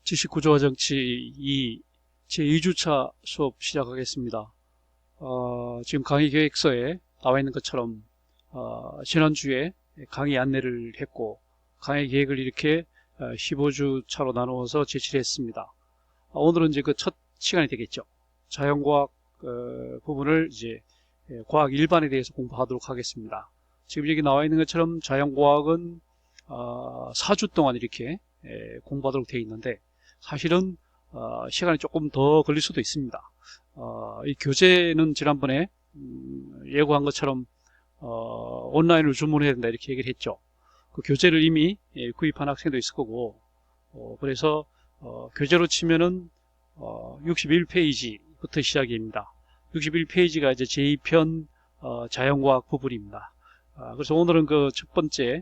지식구조와 정치 제2주차 수업 시작하겠습니다. 지금 강의 계획서에 나와 있는 것처럼 지난주에 강의 안내를 했고 강의 계획을 이렇게 15주 차로 나누어서 제시를 했습니다. 오늘은 이제 그 첫 시간이 되겠죠. 자연과학 부분을 이제 과학 일반에 대해서 공부하도록 하겠습니다. 지금 여기 나와 있는 것처럼 자연과학은 4주 동안 이렇게 공부하도록 되어 있는데 사실은 시간이 조금 더 걸릴 수도 있습니다. 이 교재는 지난번에 예고한 것처럼 온라인으로 주문해야 된다 이렇게 얘기를 했죠. 그 교재를 이미 구입한 학생도 있을 거고 그래서 교재로 치면은 61페이지부터 시작입니다. 61페이지가 이제 제2편 자연과학 부분입니다. 그래서 오늘은 그 첫 번째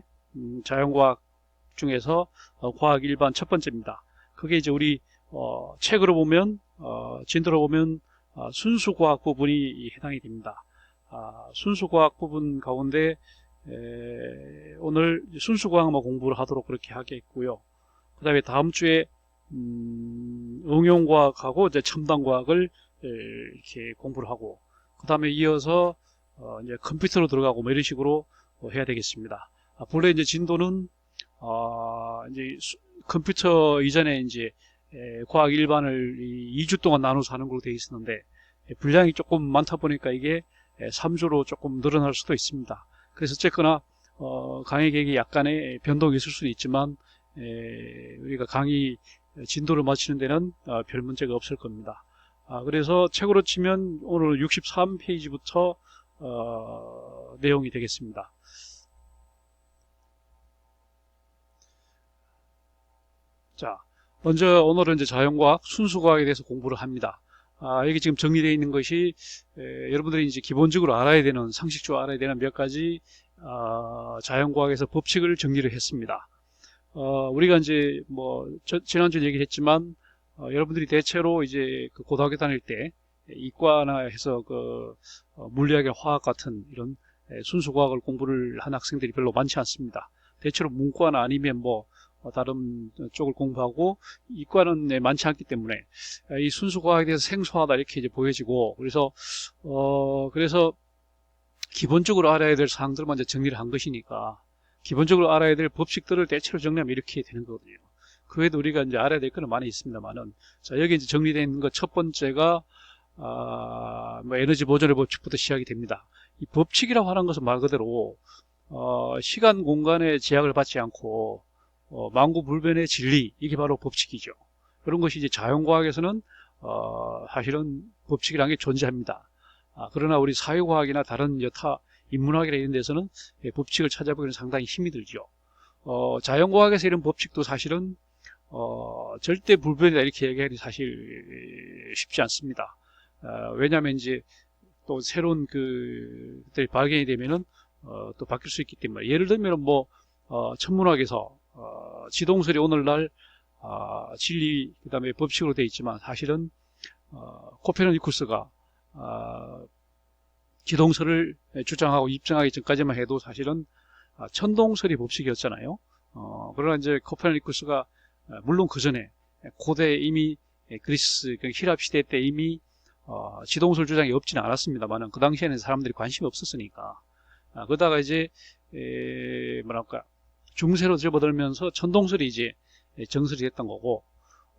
자연과학 중에서 과학 일반 첫 번째입니다. 그게 이제 우리 책으로 보면 진도로 보면 순수과학 부분이 해당이 됩니다. 순수과학 부분 가운데 오늘 순수과학만 공부를 하도록 그렇게 하겠고요. 그 다음에 다음 주에 응용과학하고 이제 첨단과학을 이렇게 공부를 하고 그 다음에 이어서 이제 컴퓨터로 들어가고 뭐 이런 식으로 해야 되겠습니다. 본래 이제 진도는 이제 컴퓨터 이전에 이제 과학 일반을 2주 동안 나눠서 하는 걸로 되어 있었는데 분량이 조금 많다 보니까 이게 3주로 조금 늘어날 수도 있습니다. 그래서 어쨌거나 강의 계획에 약간의 변동이 있을 수도 있지만 우리가 강의 진도를 마치는 데는 별 문제가 없을 겁니다. 그래서 책으로 치면 오늘 63페이지부터 내용이 되겠습니다. 자, 먼저 오늘은 이제 자연과학, 순수과학에 대해서 공부를 합니다. 여기 지금 정리되어 있는 것이 여러분들이 이제 기본적으로 알아야 되는, 상식적으로 알아야 되는 몇 가지 자연과학에서 법칙을 정리를 했습니다. 우리가 이제 뭐 지난주에 얘기했지만 여러분들이 대체로 이제 그 고등학교 다닐 때 이과나 해서 그 물리학이나 화학 같은 이런 순수과학을 공부를 한 학생들이 별로 많지 않습니다. 대체로 문과나 아니면 뭐 다른 쪽을 공부하고 이과는 많지 않기 때문에 이 순수과학에 대해서 생소하다 이렇게 이제 보여지고 그래서 기본적으로 알아야 될 사항들만 이제 정리를 한 것이니까 기본적으로 알아야 될 법칙들을 대체로 정리하면 이렇게 되는 거거든요. 그 외에도 우리가 이제 알아야 될 거는 많이 있습니다만은 자 여기 이제 정리되어 있는 것 첫 번째가 뭐 에너지 보존의 법칙부터 시작이 됩니다. 이 법칙이라고 하는 것은 말 그대로 시간 공간의 제약을 받지 않고 만구불변의 진리 이게 바로 법칙이죠. 그런 것이 이제 자연과학에서는 사실은 법칙이라는 게 존재합니다. 그러나 우리 사회과학이나 다른 여타 인문학이나 이런 데서는 법칙을 찾아보기는 상당히 힘이 들죠. 자연과학에서 이런 법칙도 사실은 절대 불변이다 이렇게 얘기하기 사실 쉽지 않습니다. 왜냐하면 이제 또 새로운 그들이 발견이 되면은 또 바뀔 수 있기 때문에 예를 들면 뭐 천문학에서 지동설이 오늘날 진리 그 다음에 법칙으로 되어 있지만 사실은 코페르니쿠스가 지동설을 주장하고 입증하기 전까지만 해도 사실은 천동설이 법칙이었잖아요. 그러나 이제 코페르니쿠스가 물론 그 전에 고대 이미 그리스 히랍 시대 때 이미 지동설 주장이 없지는 않았습니다만 그 당시에는 사람들이 관심이 없었으니까 그러다가 이제 뭐랄까 중세로 접어들면서 천동설이 이제 정설이 됐던 거고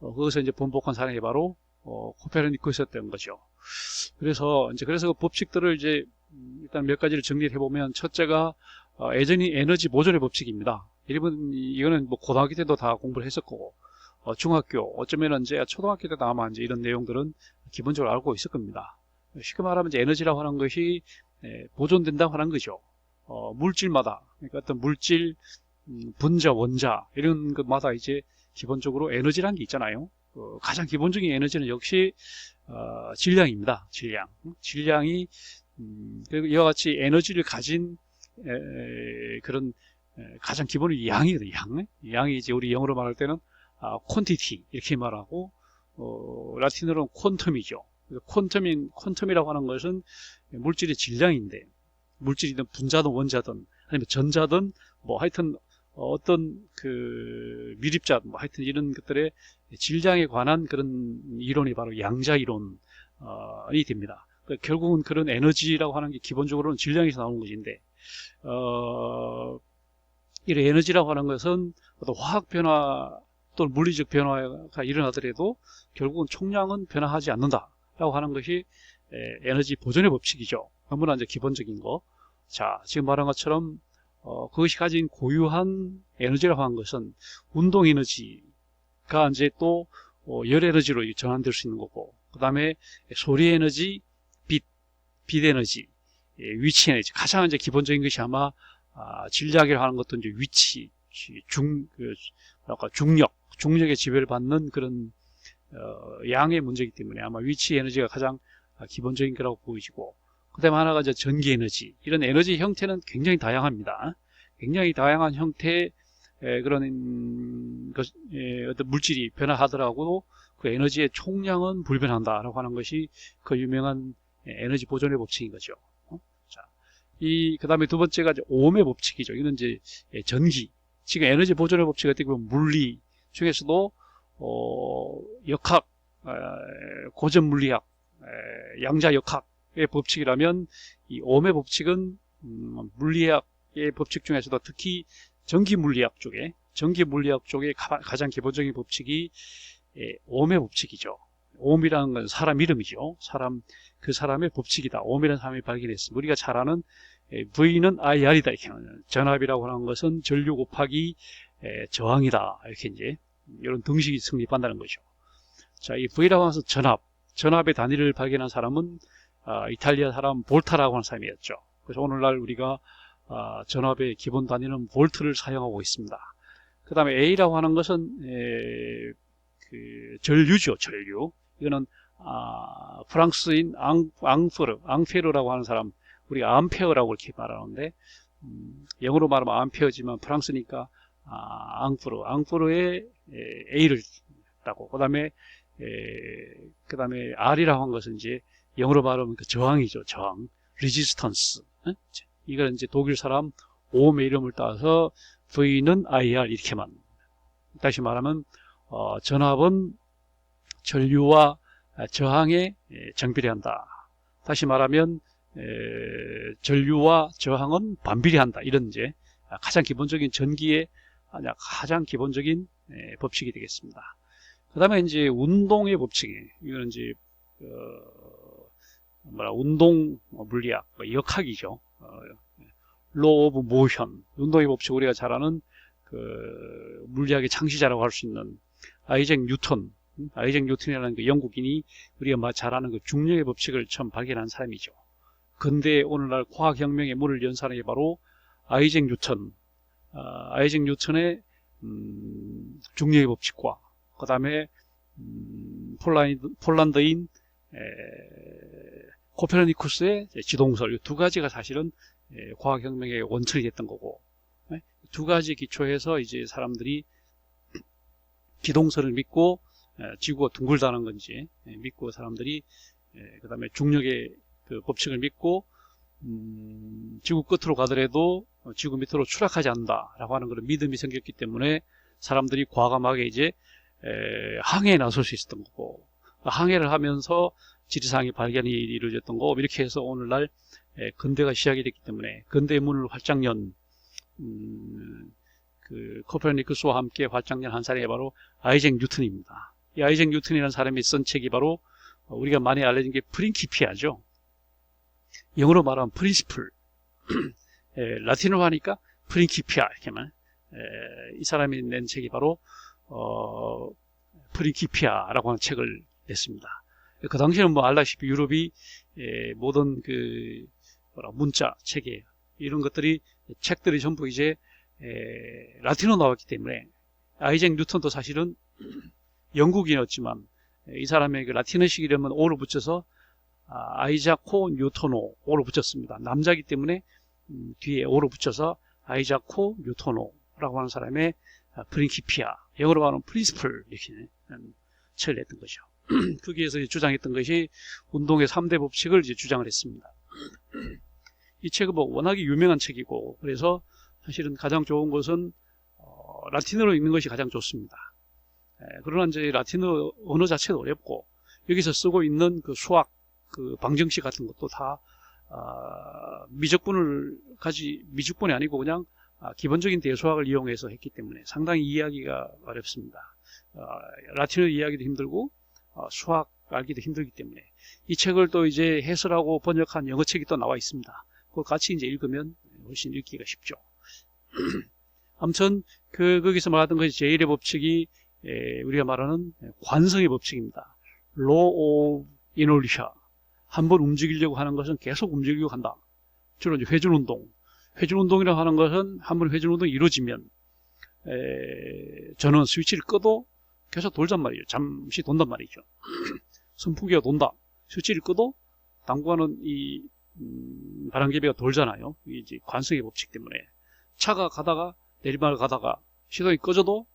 거기서 이제 번복한 사람이 바로 코페르니쿠스였던 거죠. 그래서 그 법칙들을 이제 일단 몇 가지를 정리를 해보면 첫째가 예전이 에너지 보존의 법칙입니다. 이거는 뭐 고등학교 때도 다 공부를 했었고 중학교 어쩌면은 이제 초등학교 때도 아마 이제 이런 내용들은 기본적으로 알고 있을 겁니다. 쉽게 말하면 이제 에너지라고 하는 것이 보존된다고 하는 거죠. 물질마다 그러니까 어떤 물질 분자, 원자 이런 것마다 이제 기본적으로 에너지라는 게 있잖아요. 가장 기본적인 에너지는 역시 질량입니다. 질량이 이와 같이 에너지를 가진 그런 가장 기본이 양이거든요. 양이 이제 우리 영어로 말할 때는 퀀티티 이렇게 말하고 라틴어로는 퀀텀이죠. 퀀텀이라고 하는 것은 물질의 질량인데 물질이든 분자든 원자든 아니면 전자든 뭐 하여튼 어떤 그 밀입자, 뭐 하여튼 이런 것들의 질량에 관한 그런 이론이 바로 양자 이론이 됩니다. 그러니까 결국은 그런 에너지라고 하는 게 기본적으로는 질량에서 나오는 것인데, 이런 에너지라고 하는 것은 어떤 화학 변화 또는 물리적 변화가 일어나더라도 결국은 총량은 변화하지 않는다라고 하는 것이 에너지 보존의 법칙이죠. 너무나 이제 기본적인 거. 자, 지금 말한 것처럼 그것이 가진 고유한 에너지라고 하는 것은 운동 에너지가 이제 또 열 에너지로 전환될 수 있는 거고, 그 다음에 소리 에너지, 빛 에너지, 위치 에너지. 가장 이제 기본적인 것이 아마 질량이라고 하는 것도 이제 위치, 중력의 지배를 받는 그런 양의 문제이기 때문에 아마 위치 에너지가 가장 기본적인 거라고 보이지고, 그 다음에 하나가 이제 전기 에너지. 이런 에너지 형태는 굉장히 다양합니다. 굉장히 다양한 형태의 그런 어떤 물질이 변화하더라도 그 에너지의 총량은 불변한다라고 하는 것이 그 유명한 에너지 보존의 법칙인 거죠. 자, 그 다음에 두 번째가 이제 오음의 법칙이죠. 이건 이제 전기. 지금 에너지 보존의 법칙이 어떻게 보면 물리 중에서도 역학, 고전 물리학, 양자 역학의 법칙이라면 이 오음의 법칙은 물리학의 법칙 중에서도 특히 전기 물리학 쪽에 가장 기본적인 법칙이 오음의 법칙이죠. 오음이라는 건 사람 이름이죠. 그 사람의 법칙이다. 오음이라는 사람이 발견했습니다. 우리가 잘 아는 V는 IR이다. 이렇게 하는 전압이라고 하는 것은 전류 곱하기 저항이다. 이렇게 이제 이런 등식이 성립한다는 거죠. 자, 이 V라고 하면서 전압의 단위를 발견한 사람은 이탈리아 사람 볼타라고 하는 사람이었죠. 그래서 오늘날 우리가 전압의 기본 단위는 볼트를 사용하고 있습니다. 그 다음에 A라고 하는 것은 그 전류죠. 전류. 이거는 프랑스인 앙페르라고 하는 사람, 우리가 암페어라고 이렇게 말하는데 영어로 말하면 암페어지만 프랑스니까 앙프르의 A를 따고, 그 다음에 R이라고 한 것은 이제 영어로 말하면 그 저항이죠. 저항, resistance. 이걸 이제 독일 사람 오음의 이름을 따서 V는 IR 이렇게만. 다시 말하면 전압은 전류와 저항에 정비례한다. 다시 말하면 전류와 저항은 반비례한다. 이런 이제 가장 기본적인 전기의 가장 기본적인 법칙이 되겠습니다. 그 다음에 이제 운동의 법칙이, 이거는 이제 운동 물리학, 역학이죠. Law of Motion, 운동의 법칙, 우리가 잘 아는 그 물리학의 창시자라고 할 수 있는 아이잭 뉴턴이라는 그 영국인이 우리가 잘 아는 그 중력의 법칙을 처음 발견한 사람이죠. 근데 오늘날 과학혁명의 문을 연 사람이 바로 아이잭 뉴턴의 중력의 법칙과, 그 다음에 폴란드인 코페르니쿠스의 지동설, 이 두 가지가 사실은 과학혁명의 원천이 됐던 거고, 두 가지 기초에서 이제 사람들이 기동설을 믿고 지구가 둥글다는 건지 믿고, 사람들이 그 다음에 중력의 그 법칙을 믿고 지구 끝으로 가더라도 지구 밑으로 추락하지 않는다라고 하는 그런 믿음이 생겼기 때문에 사람들이 과감하게 이제 항해에 나설 수 있었던 거고, 항해를 하면서 지리상의 발견이 이루어졌던 거고, 이렇게 해서 오늘날 근대가 시작이 됐기 때문에 근대의 문을 활짝 연 그 코페르니쿠스와 함께 활짝 연 한 사람이 바로 아이잭 뉴턴입니다. 이 아이잭 뉴턴이라는 사람이 쓴 책이 바로 우리가 많이 알려진 게 프린키피아죠. 영어로 말하면 프린시플, 라틴어로 하니까 프린키피아 이렇게만. 이 사람이 낸 책이 바로 프린키피아라고 하는 책을 냈습니다. 그 당시에는 뭐 알다시피 유럽이 모든 그 문자, 체계 이런 것들이 책들이 전부 이제 라틴어로 나왔기 때문에 아이잭 뉴턴도 사실은 영국인이었지만 이 사람의 그 라틴어식 이름은 오를 붙여서 아이자코 뉴토노 오를 붙였습니다. 남자이기 때문에 뒤에 오를 붙여서 아이자코 뉴토노라고 하는 사람의 프린키피아, 영어로 말하면 프린시플 이렇게 책을 냈던 거죠. 거기에서 주장했던 것이 운동의 3대 법칙을 이제 주장을 했습니다. 이 책은 뭐 워낙에 유명한 책이고, 그래서 사실은 가장 좋은 것은 라틴어로 읽는 것이 가장 좋습니다. 그러나 이제 라틴어 언어 자체도 어렵고 여기서 쓰고 있는 그 수학 그 방정식 같은 것도 다 미적분이 아니고 그냥 기본적인 대수학을 이용해서 했기 때문에 상당히 이해하기가 어렵습니다. 라틴어 이해하기도 힘들고 수학 알기도 힘들기 때문에 이 책을 또 이제 해설하고 번역한 영어책이 또 나와 있습니다. 그걸 같이 이제 읽으면 훨씬 읽기가 쉽죠. 아무튼 거기서 말하던 것이 제1의 법칙이 우리가 말하는 관성의 법칙입니다. Law of inertia. 한번 움직이려고 하는 것은 계속 움직이려고 한다. 주로 이제 회전운동. 회전운동이라고 하는 것은 한번 회전운동이 이루어지면 전원 스위치를 꺼도 계속 돌잔 말이죠. 잠시 돈단 말이죠. 선풍기가 돈다. 스위치를 꺼도 당구하는 이 바람개비가 돌잖아요. 이제 관성의 법칙 때문에 차가 가다가 내리막을 가다가 시동이 꺼져도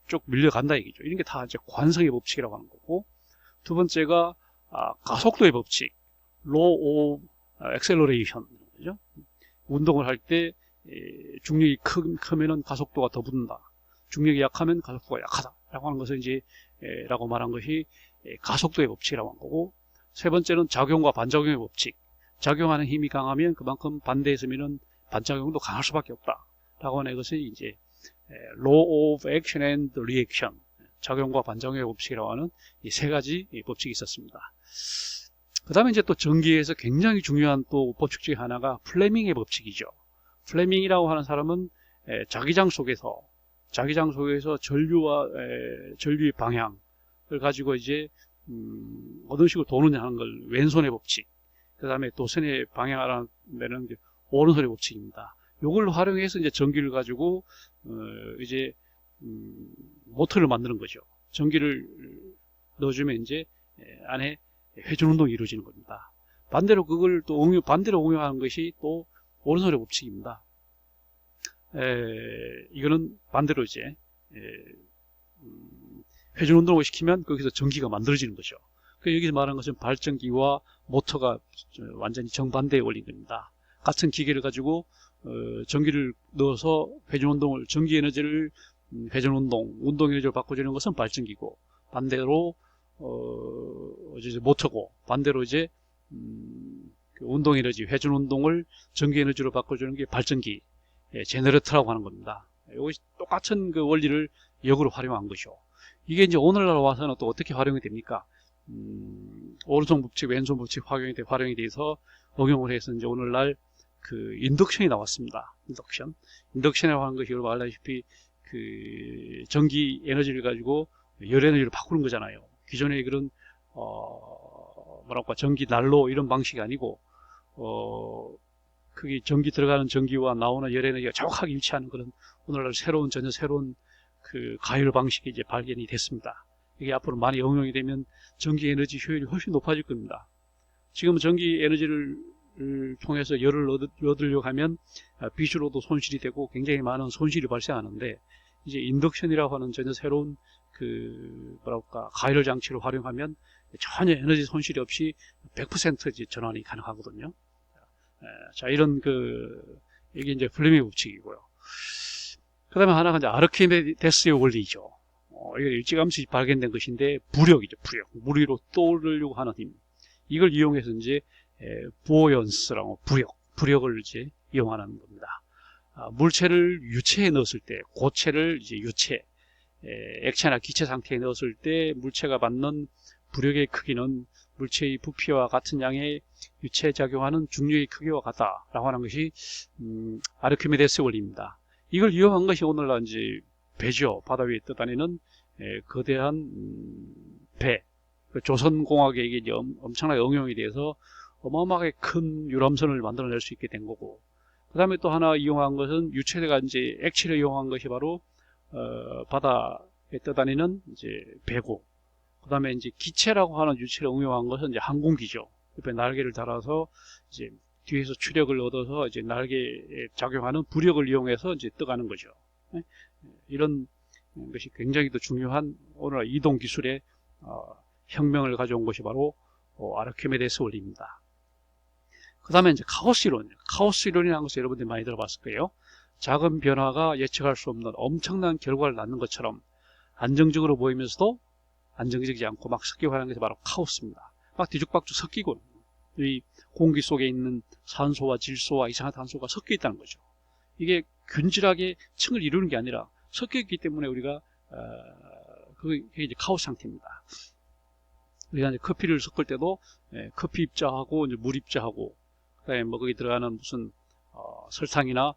쭉 밀려간다 얘기죠. 이런 게 다 이제 관성의 법칙이라고 하는 거고, 두 번째가 가속도의 법칙, law of acceleration. 그죠? 운동을 할 때 중력이 크면은 가속도가 더 붙는다. 중력이 약하면 가속도가 약하다라고 하는 것을 이제 라고 말한 것이 가속도의 법칙이라고 한 거고, 세 번째는 작용과 반작용의 법칙. 작용하는 힘이 강하면 그만큼 반대에 서면은 반작용도 강할 수밖에 없다라고 하는 것이 이제 law of action and reaction. 작용과 반작용의 법칙이라고 하는 이 세 가지 법칙이 있었습니다. 그 다음에 이제 또 전기에서 굉장히 중요한 또 법칙 중에 하나가 플레밍의 법칙이죠. 플레밍이라고 하는 사람은 자기장 속에서 전류의 방향을 가지고 이제 어떤 식으로 도느냐 하는 걸 왼손의 법칙, 그 다음에 도선의 방향을 하는 오른손의 법칙입니다. 이걸 활용해서 이제 전기를 가지고 이제 모터를 만드는 거죠. 전기를 넣어주면 이제 안에 회전운동이 이루어지는 겁니다. 반대로 그걸 또 반대로 응용하는 것이 또 오른손의 법칙입니다. 이거는 반대로 이제 회전운동을 시키면 거기서 전기가 만들어지는 거죠. 여기서 말하는 것은 발전기와 모터가 완전히 정반대의 원리입니다. 같은 기계를 가지고 전기를 넣어서 전기 에너지를 운동 에너지로 바꿔주는 것은 발전기고, 반대로 이제 모터고, 반대로 이제 운동 에너지, 회전 운동을 전기 에너지로 바꿔주는 게 발전기, 제너레이터라고 하는 겁니다. 이것이 똑같은 그 원리를 역으로 활용한 것이죠. 이게 이제 오늘날 와서는 또 어떻게 활용이 됩니까? 오른손 법칙, 왼손 법칙 활용이 돼서 응용을 해서 이제 오늘날 그 인덕션이 나왔습니다. 인덕션이라고 하는 것이 여러분 알다시피 그 전기 에너지를 가지고 열 에너지를 바꾸는 거잖아요. 기존의 그런 전기 난로 이런 방식이 아니고 그게 전기 들어가는 전기와 나오는 열 에너지가 정확하게 일치하는 그런 오늘날 전혀 새로운 그 가열 방식이 이제 발견이 됐습니다. 이게 앞으로 많이 응용이 되면 전기 에너지 효율이 훨씬 높아질 겁니다. 지금 전기 에너지를 통해서 열을 얻으려고 하면 비주로도 손실이 되고 굉장히 많은 손실이 발생하는데, 이제 인덕션이라고 하는 전혀 새로운 가열 장치를 활용하면 전혀 에너지 손실이 없이 100% 이제 전환이 가능하거든요. 자, 이런 이게 이제 플레밍의 법칙이고요. 그 다음에 하나가 이제 아르키메데스의 원리죠. 이게 일찌감치 발견된 것인데, 부력이죠, 부력. 물 위로 떠오르려고 하는 힘. 이걸 이용해서 이제 부오연스라고 부력을 이제 이용하는 겁니다. 물체를 유체에 넣었을 때, 고체를 이제 액체나 기체 상태에 넣었을 때 물체가 받는 부력의 크기는 물체의 부피와 같은 양의 유체에 작용하는 중력의 크기와 같다라고 하는 것이 아르키메데스 원리입니다. 이걸 이용한 것이 오늘날 이제 배죠. 바다 위에 떠다니는 거대한 배. 조선공학에 이게 엄청나게 응용이 돼서 어마어마하게 큰 유람선을 만들어낼 수 있게 된 거고, 그 다음에 또 하나 이용한 것은 유체가 이제 액체를 이용한 것이 바로 바다에 떠다니는 이제 배고, 그 다음에 이제 기체라고 하는 유체를 응용한 것은 이제 항공기죠. 옆에 날개를 달아서 이제 뒤에서 추력을 얻어서 이제 날개에 작용하는 부력을 이용해서 이제 떠가는 거죠. 이런 것이 굉장히 또 중요한 오늘날 이동 기술의 혁명을 가져온 것이 바로 아르키메데스 원리입니다. 그 다음에 이제 카오스 이론이라는 것을 여러분들이 많이 들어봤을 거예요. 작은 변화가 예측할 수 없는 엄청난 결과를 낳는 것처럼 안정적으로 보이면서도 안정적이지 않고 막 섞이고 하는 것이 바로 카오스입니다. 막 뒤죽박죽 섞이고 이 공기 속에 있는 산소와 질소와 이산화탄소가 섞여 있다는 거죠. 이게 균질하게 층을 이루는 게 아니라 섞여 있기 때문에 우리가 그게 이제 카오스 상태입니다. 우리가 이제 커피를 섞을 때도 커피 입자하고 이제 물 입자하고 그다음에 뭐 거기 들어가는 무슨 설탕이나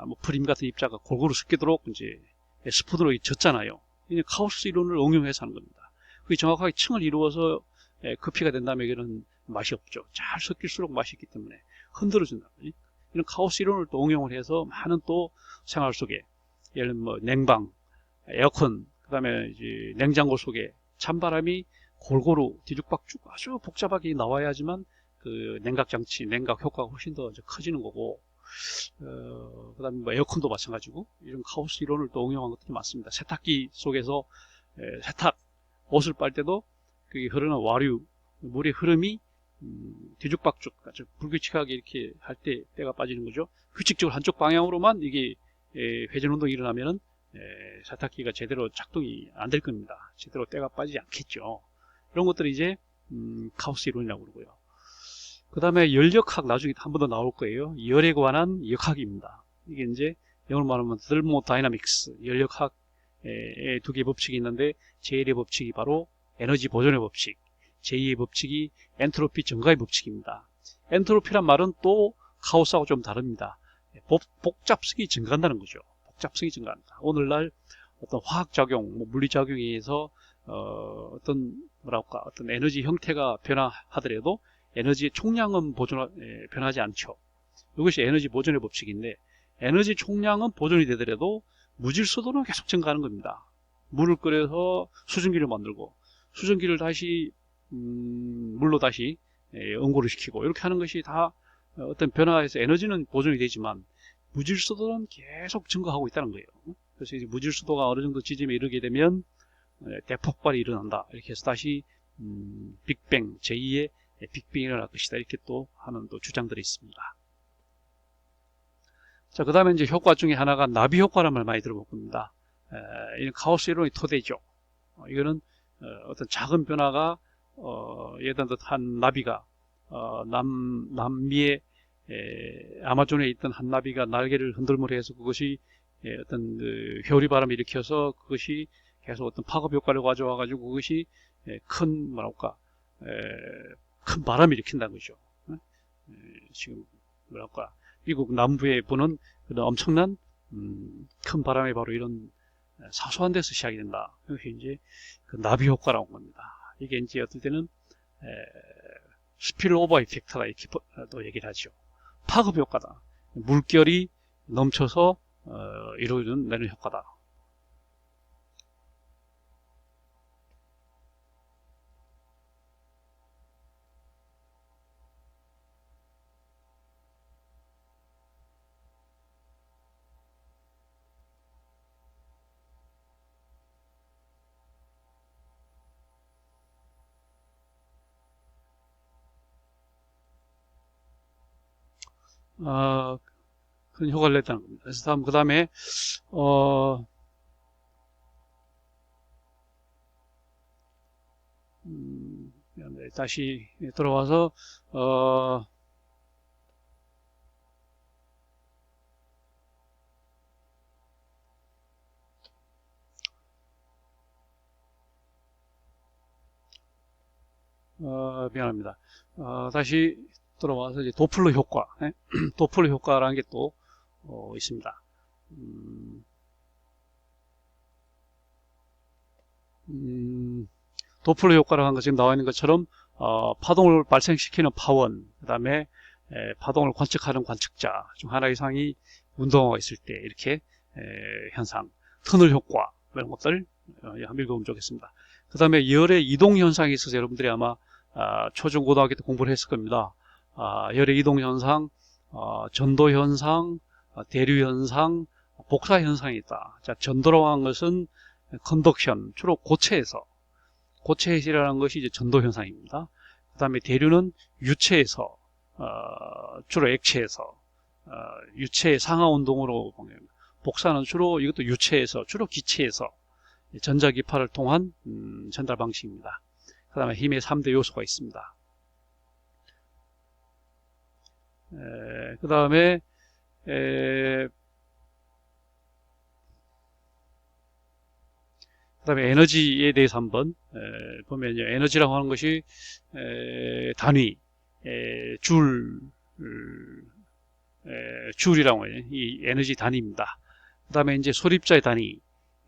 뭐 프림 같은 입자가 골고루 섞이도록 이제 스푼으로 젓잖아요. 이제 카오스 이론을 응용해서 하는 겁니다. 그게 정확하게 층을 이루어서 커피가 된다면 이거는 맛이 없죠. 잘 섞일수록 맛이 있기 때문에 흔들어준다. 이런 카오스 이론을 또 응용을 해서 많은 또 생활 속에 예를 들면 뭐 냉방, 에어컨, 그다음에 이제 냉장고 속에 찬바람이 골고루 뒤죽박죽 아주 복잡하게 나와야지만 그 냉각 장치, 냉각 효과가 훨씬 더 커지는 거고, 그다음에 뭐 에어컨도 마찬가지고 이런 카오스 이론을 또 응용한 것들이 많습니다. 세탁기 속에서 세탁 옷을 빨 때도 그 흐르는 와류 물의 흐름이 뒤죽박죽 아주 불규칙하게 이렇게 할 때 때가 빠지는 거죠. 규칙적으로 한쪽 방향으로만 이게 회전 운동이 일어나면은 세탁기가 제대로 작동이 안 될 겁니다. 제대로 때가 빠지지 않겠죠. 이런 것들이 이제 카오스 이론이라고 그러고요. 그 다음에 열역학 나중에 한 번 더 나올 거예요. 열에 관한 역학입니다. 이게 이제 영어로 말하면 thermodynamics, 열역학의 두 개의 법칙이 있는데 제1의 법칙이 바로 에너지 보존의 법칙, 제2의 법칙이 엔트로피 증가의 법칙입니다. 엔트로피란 말은 또 카오스하고 좀 다릅니다. 복잡성이 증가한다는 거죠. 복잡성이 증가한다. 오늘날 어떤 화학작용, 뭐 물리작용에 의해서 어떤 에너지 형태가 변화하더라도 에너지의 총량은 변하지 않죠. 이것이 에너지 보존의 법칙인데 에너지 총량은 보존이 되더라도 무질서도는 계속 증가하는 겁니다. 물을 끓여서 수증기를 만들고 수증기를 다시 물로 다시 응고를 시키고 이렇게 하는 것이 다 어떤 변화에서 에너지는 보존이 되지만 무질서도는 계속 증가하고 있다는 거예요. 그래서 이제 무질서도가 어느 정도 지점에 이르게 되면 대폭발이 일어난다. 이렇게 해서 다시 빅뱅, 제2의 빅뱅이 일어날 것이다. 이렇게 또 하는 또 주장들이 있습니다. 자, 그 다음에 이제 효과 중에 하나가 나비 효과라는 말 많이 들어볼 겁니다. 이는 카오스 이론의 토대죠. 이거는 어떤 작은 변화가 예를 들어 한 나비가 남미의 아마존에 있던 한 나비가 날개를 흔들므로 해서 그것이 어떤 그 회오리 바람을 일으켜서 그것이 계속 어떤 파급 효과를 가져와 가지고 그것이 큰 큰 바람을 일으킨다는 거죠. 지금 미국 남부에 부는 그런 엄청난 큰 바람이 바로 이런 사소한 데서 시작이 된다. 이게 이제 그 나비 효과라고 한 겁니다. 이게 이제 어떨 때는 스필오버 이펙트다 이렇게 또 얘기를 하죠. 파급 효과다. 물결이 넘쳐서 이루어지는 효과다. 그런 효과를 냈다는 겁니다. 그래서 그 다음에 다시 들어와서 미안합니다. 다시 들어와서 이제 도플러 효과, 도플러 효과라는 게 또 있습니다. 도플러 효과라고 하는 것 지금 나와 있는 것처럼 파동을 발생시키는 파원, 그 다음에 파동을 관측하는 관측자 중 하나 이상이 운동화가 있을 때 이렇게 현상, 터널 효과 이런 것들 한번 읽어보면 좋겠습니다. 그 다음에 열의 이동 현상이 있어서 여러분들이 아마 초중 고등학교 때 공부를 했을 겁니다. 열의 이동 현상, 전도 현상, 대류 현상, 복사 현상이 있다. 자, 전도라고 하는 것은 컨덕션, 주로 고체에서 일어나는 것이 이제 전도 현상입니다. 그 다음에 대류는 유체에서, 주로 액체에서, 유체 상하 운동으로 복사는 주로 이것도 유체에서 주로 기체에서 전자기파를 통한 전달 방식입니다. 그 다음에 힘의 3대 요소가 있습니다. 그 다음에 에너지에 대해서 한번 보면요. 에너지라고 하는 것이 단위, 줄이라고 해요. 이 에너지 단위입니다. 그 다음에 이제 소립자의 단위,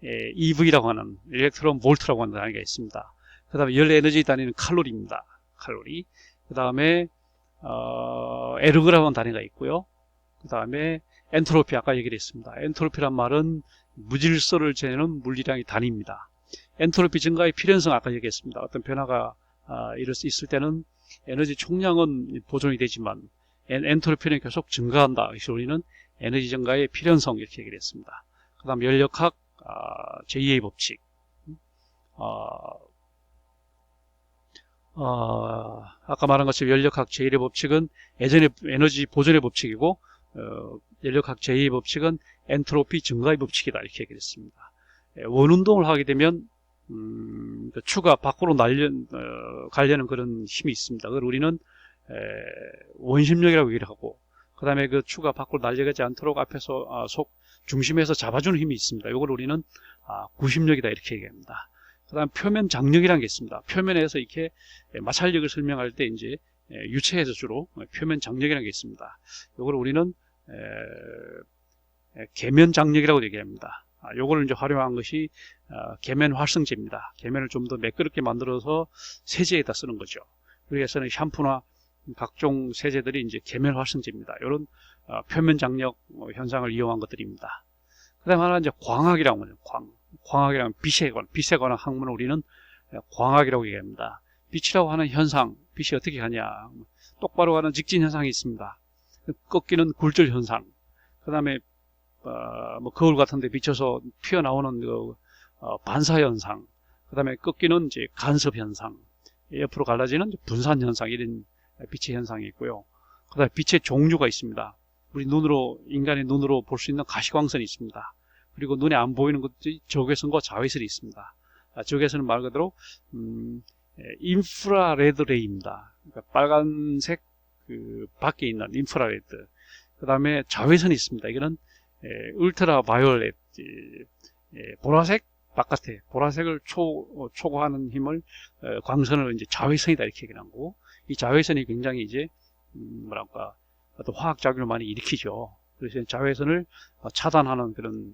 EV라고 하는 일렉트론 볼트라고 하는 단위가 있습니다. 그 다음에 열 에너지 단위는 칼로리입니다. 칼로리. 그 다음에 에르그라고 하는 단위가 있고요. 그 다음에 엔트로피, 아까 얘기를 했습니다. 엔트로피란 말은 무질서를 재는 물리량의 단위입니다. 엔트로피 증가의 필연성, 아까 얘기했습니다. 어떤 변화가 이럴 수 있을 때는 에너지 총량은 보존이 되지만 엔트로피는 계속 증가한다. 그래서 우리는 에너지 증가의 필연성, 이렇게 얘기를 했습니다. 그 다음 연력학 제2의 법칙, 아까 말한 것처럼 연력학 제1의 법칙은 예전에 에너지 보존의 법칙이고, 연력학 제2의 법칙은 엔트로피 증가의 법칙이다, 이렇게 얘기를 했습니다. 원운동을 하게 되면 추가 밖으로 가려는 그런 힘이 있습니다. 그걸 우리는 원심력이라고 얘기를 하고, 그 다음에 그 추가 밖으로 날려가지 않도록 앞에서 중심에서 잡아주는 힘이 있습니다. 이걸 우리는 구심력이다, 이렇게 얘기합니다. 그 다음 표면 장력이라는 게 있습니다. 표면에서 이렇게 마찰력을 설명할 때 이제 유체에서 주로 표면 장력이라는 게 있습니다. 이걸 우리는 계면 장력이라고 얘기합니다. 요거를 이제 활용한 것이 계면 활성제입니다. 계면을 좀 더 매끄럽게 만들어서 세제에다 쓰는 거죠. 그래서는 샴푸나 각종 세제들이 이제 계면 활성제입니다. 이런 표면 장력 현상을 이용한 것들입니다. 그 다음 하나 이제 광학이라고 하죠. 광학이라는 빛에 관한 학문을 우리는 광학이라고 얘기합니다. 빛이라고 하는 현상, 빛이 어떻게 가냐. 똑바로 가는 직진 현상이 있습니다. 꺾이는 굴절 현상. 그 다음에 뭐 거울 같은데 비쳐서 튀어나오는 그 반사 현상. 그 다음에 꺾이는 이제 간섭 현상. 옆으로 갈라지는 분산 현상, 이런 빛의 현상이 있고요. 그 다음에 빛의 종류가 있습니다. 우리 인간의 눈으로 볼 수 있는 가시광선이 있습니다. 그리고 눈에 안 보이는 것들이 적외선과 자외선이 있습니다. 적외선은 말 그대로 인프라레드 레이입니다. 그러니까 빨간색 그 밖에 있는 인프라레드. 그 다음에 자외선이 있습니다. 이거는 울트라 바이올렛, 보라색 바깥에 보라색을 초과하는 힘을 광선을 이제 자외선이다, 이렇게 얘기하는 거고, 이 자외선이 굉장히 이제 뭐랄까 어떤 화학 작용을 많이 일으키죠. 그래서 자외선을 차단하는 그런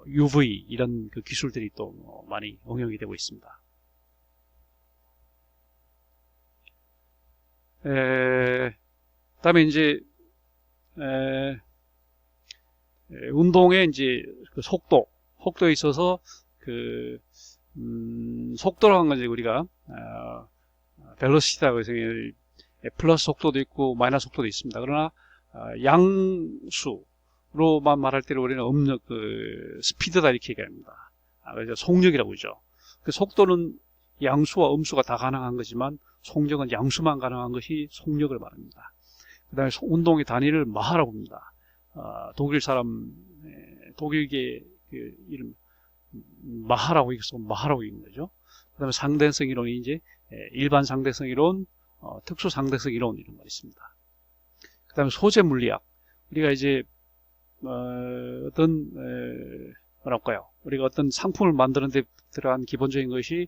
UV 이런 그 기술들이 또 많이 응용이 되고 있습니다. 그다음에 이제 운동의 이제 그 속도에 있어서 그 속도라는 건 이제 우리가 벨로시티라고 해서 플러스 속도도 있고 마이너스 속도도 있습니다. 그러나 양수로만 말할 때는 우리는 스피드다, 이렇게 얘기합니다. 그래서 속력이라고 그러죠. 그 속도는 양수와 음수가 다 가능한 거지만 속력은 양수만 가능한 것이 속력을 말합니다. 그 다음에 운동의 단위를 마하라고 합니다. 독일계 그 이름 마하라고 읽어서 마하라고 읽는 거죠. 그 다음에 상대성 이론이 이제 일반 상대성 이론, 특수 상대성 이론, 이런 거 있습니다. 그 다음에 소재 물리학. 우리가 이제 뭐랄까요? 우리가 어떤 상품을 만드는 데 들어간 기본적인 것이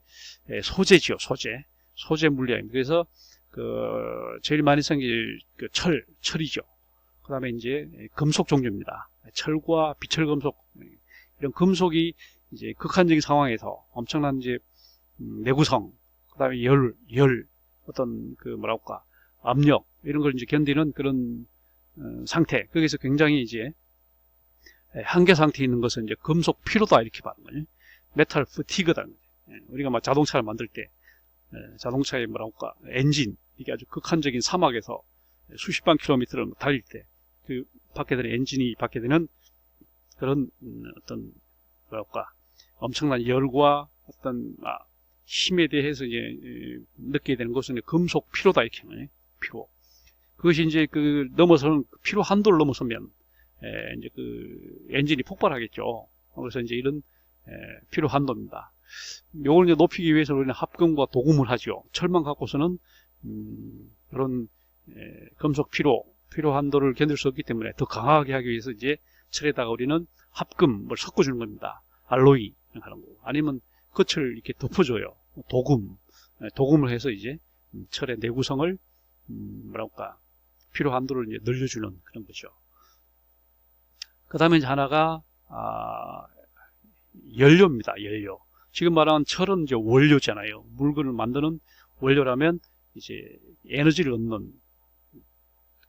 소재지요, 소재 물리학입니다. 그래서 제일 많이 생길 철이죠. 그 다음에 이제 금속 종류입니다. 철과 비철금속, 이런 금속이 이제 극한적인 상황에서 엄청난 이제 내구성, 그 다음에 어떤 압력, 이런 걸 이제 견디는 그런 상태. 거기서 굉장히 이제 한계 상태에 있는 것은 이제 금속 피로다, 이렇게 말하는 거예요. 메탈 프티그다. 우리가 막 자동차를 만들 때, 자동차의 엔진, 이게 아주 극한적인 사막에서 수십만 킬로미터를 달릴 때, 엔진이 받게 되는 그런 엄청난 열과 어떤 힘에 대해서 이제 느끼게 되는 것은 금속 피로다, 이렇게 말해요. 피로. 그것이 이제 그 넘어서는 필요 한도를 넘어서면 이제 그 엔진이 폭발하겠죠. 그래서 이제 이런 필요 한도입니다. 요걸 이제 높이기 위해서 우리는 합금과 도금을 하죠. 철만 갖고서는 그런 금속 필요 한도를 견딜 수 없기 때문에 더 강하게 하기 위해서 이제 철에다가 우리는 합금을 섞어주는 겁니다. 알로이 하는 거. 아니면 끝을 이렇게 덮어줘요. 도금을 해서 이제 철의 내구성을 뭐랄까 필요 한도를 이제 늘려주는 그런 거죠. 그 다음에 이제 하나가 연료입니다. 연료. 지금 말하는 철은 이제 원료잖아요. 물건을 만드는 원료라면 이제 에너지를 얻는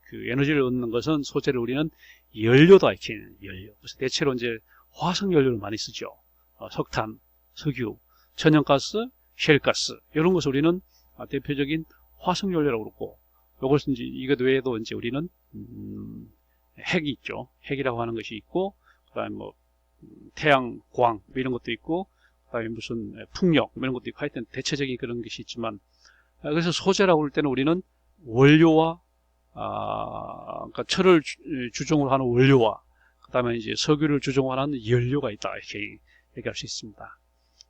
그 에너지를 얻는 것은 소재를 우리는 연료다 이렇게 연료. 그래서 대체로 이제 화석 연료를 많이 쓰죠. 석탄, 석유, 천연가스, 셰일가스 이런 것을 우리는 대표적인 화석 연료라고 그러고, 이것은 이제 이것 외에도 이제 우리는 핵이 있죠. 핵이라고 하는 것이 있고, 그다음에 뭐 태양광 이런 것도 있고, 그다음에 무슨 풍력 이런 것도 있고, 하여튼 대체적인 그런 것이 있지만, 그래서 소재라고 할 때는 우리는 원료와 그러니까 철을 주종으로 하는 원료와 그다음에 이제 석유를 주종으로 하는 연료가 있다 이렇게 얘기할 수 있습니다.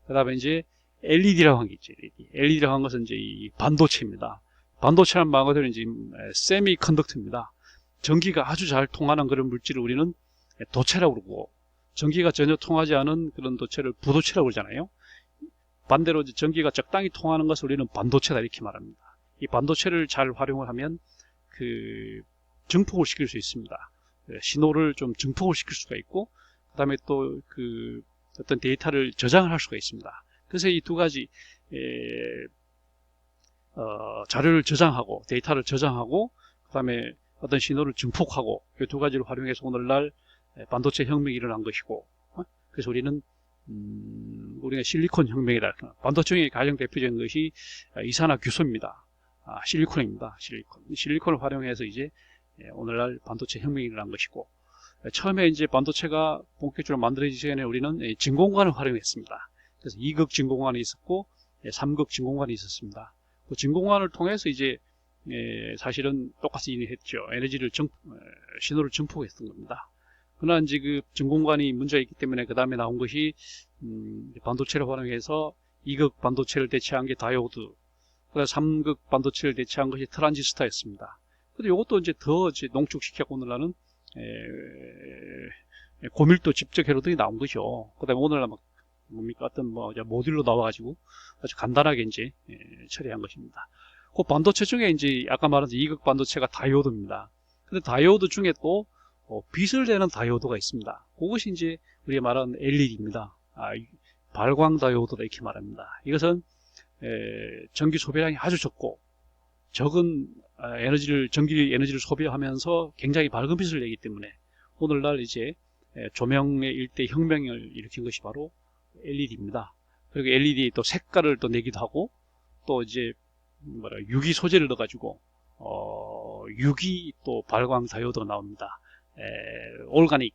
그다음에 이제 LED라고 한 게 있죠. LED라고 한 것은 이제 이 반도체입니다. 반도체는 말 그대로 이제 세미 컨덕터입니다. 전기가 아주 잘 통하는 그런 물질을 우리는 도체라고 그러고, 전기가 전혀 통하지 않은 그런 도체를 부도체라고 그러잖아요. 반대로 이제 전기가 적당히 통하는 것을 우리는 반도체다 이렇게 말합니다. 이 반도체를 잘 활용을 하면 그 증폭을 시킬 수 있습니다. 신호를 좀 증폭을 시킬 수가 있고, 그 다음에 또 그 어떤 데이터를 저장을 할 수가 있습니다. 그래서 이 두 가지 자료를 저장하고 데이터를 저장하고 그 다음에 어떤 신호를 증폭하고, 이 두 가지를 활용해서 오늘날 반도체 혁명이 일어난 것이고, 그래서 우리는 우리가 실리콘 혁명이다. 반도체의 가장 대표적인 것이 이산화규소입니다. 실리콘입니다. 실리콘을 활용해서 이제 오늘날 반도체 혁명이 일어난 것이고, 처음에 이제 반도체가 본격적으로 만들어지기 전에 우리는 진공관을 활용했습니다. 그래서 2극 진공관이 있었고 3극 진공관이 있었습니다. 그 진공관을 통해서 이제 사실은 똑같이 했죠. 에너지를 신호를 증폭했던 겁니다. 그러나 이제 그 진공관이 문제가 있기 때문에 그 다음에 나온 것이 반도체를 활용해서 2극 반도체를 대체한 게 다이오드, 그다음 3극 반도체를 대체한 것이 트란지스터였습니다. 근데 이것도 이제 더 이제 농축시켜서 오늘날은 고밀도 집적 회로등이 나온 거죠. 그다음에 오늘날 막 뭡니까 어떤 뭐 모듈로 나와가지고 아주 간단하게 이제 처리한 것입니다. 그 반도체 중에 이제 아까 말한 2극 반도체가 다이오드입니다. 근데 다이오드 중에 또 빛을 내는 다이오드가 있습니다. 그것이 이제 우리가 말하는 LED입니다. 발광 다이오드다 이렇게 말합니다. 이것은 전기 소비량이 아주 적고 적은 전기 에너지를 소비하면서 굉장히 밝은 빛을 내기 때문에 오늘날 이제 조명의 일대 혁명을 일으킨 것이 바로 LED입니다. 그리고 LED에 또 색깔을 또 내기도 하고, 또 이제 유기 소재를 넣어가지고 유기 또 발광 다이오드가 나옵니다. 올가닉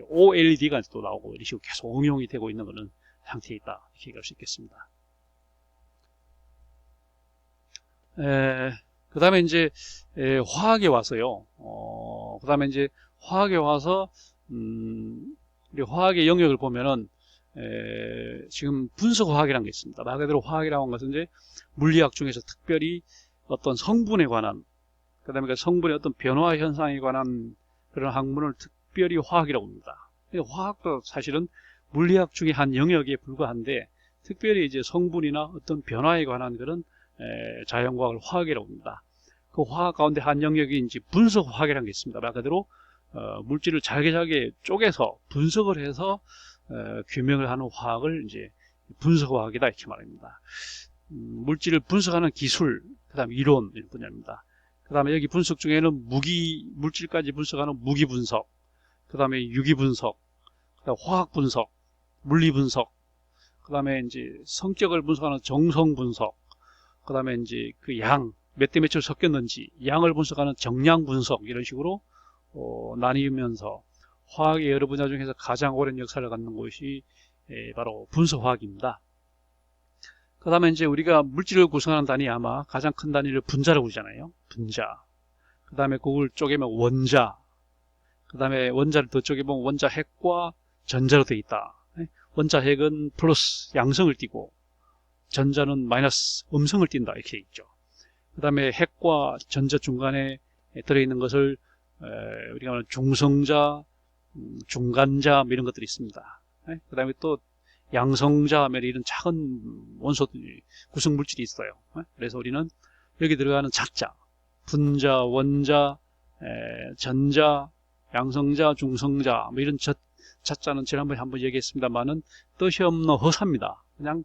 OLED가 또 나오고 이런 식으로 계속 응용이 되고 있는 것은 상태에 있다 이렇게 얘기할 수 있겠습니다. 그 다음에 이제 화학에 와서요. 그 다음에 이제 화학에 와서 우리 화학의 영역을 보면은 지금 분석화학이라는 게 있습니다. 말 그대로 화학이라고 하는 것은 이제 물리학 중에서 특별히 어떤 성분에 관한, 그 다음에 그 성분의 어떤 변화 현상에 관한 그런 학문을 특별히 화학이라고 합니다. 화학도 사실은 물리학 중에 한 영역에 불과한데, 특별히 이제 성분이나 어떤 변화에 관한 그런 자연과학을 화학이라고 합니다. 그 화학 가운데 한 영역이 이제 분석화학이라는 게 있습니다. 말 그대로 물질을 잘게 쪼개서 분석을 해서 규명을 하는 화학을 이제 분석화학이다 이렇게 말합니다. 물질을 분석하는 기술, 그 다음에 이론 이런 분야입니다. 그 다음에 여기 분석 중에는 물질까지 분석하는 무기 분석, 그 다음에 유기 분석, 그다음에 화학 분석, 물리 분석, 그 다음에 이제 성격을 분석하는 정성 분석, 그 다음에 이제 그 양, 몇 대 몇을 섞였는지 양을 분석하는 정량 분석, 이런 식으로 나뉘면서 화학의 여러 분야 중에서 가장 오랜 역사를 갖는 것이 바로 분석화학입니다. 그 다음에 이제 우리가 물질을 구성하는 단위, 아마 가장 큰 단위를 분자라고 그러잖아요. 분자. 그 다음에 그걸 쪼개면 원자, 그 다음에 원자를 더 쪼개보면 원자 핵과 전자로 되어 있다. 원자 핵은 플러스 양성을 띠고 전자는 마이너스 음성을 띈다 이렇게 있죠. 그 다음에 핵과 전자 중간에 들어있는 것을 우리가 말하는 중성자, 중간자 뭐 이런 것들이 있습니다. 그 다음에 또 양성자 이런 작은 원소들 구성 물질이 있어요. 그래서 우리는 여기 들어가는 자자, 분자, 원자, 전자, 양성자, 중성자 뭐 이런 자자는 지난번에 한번 얘기했습니다만은 뜻이 없는 허사입니다. 그냥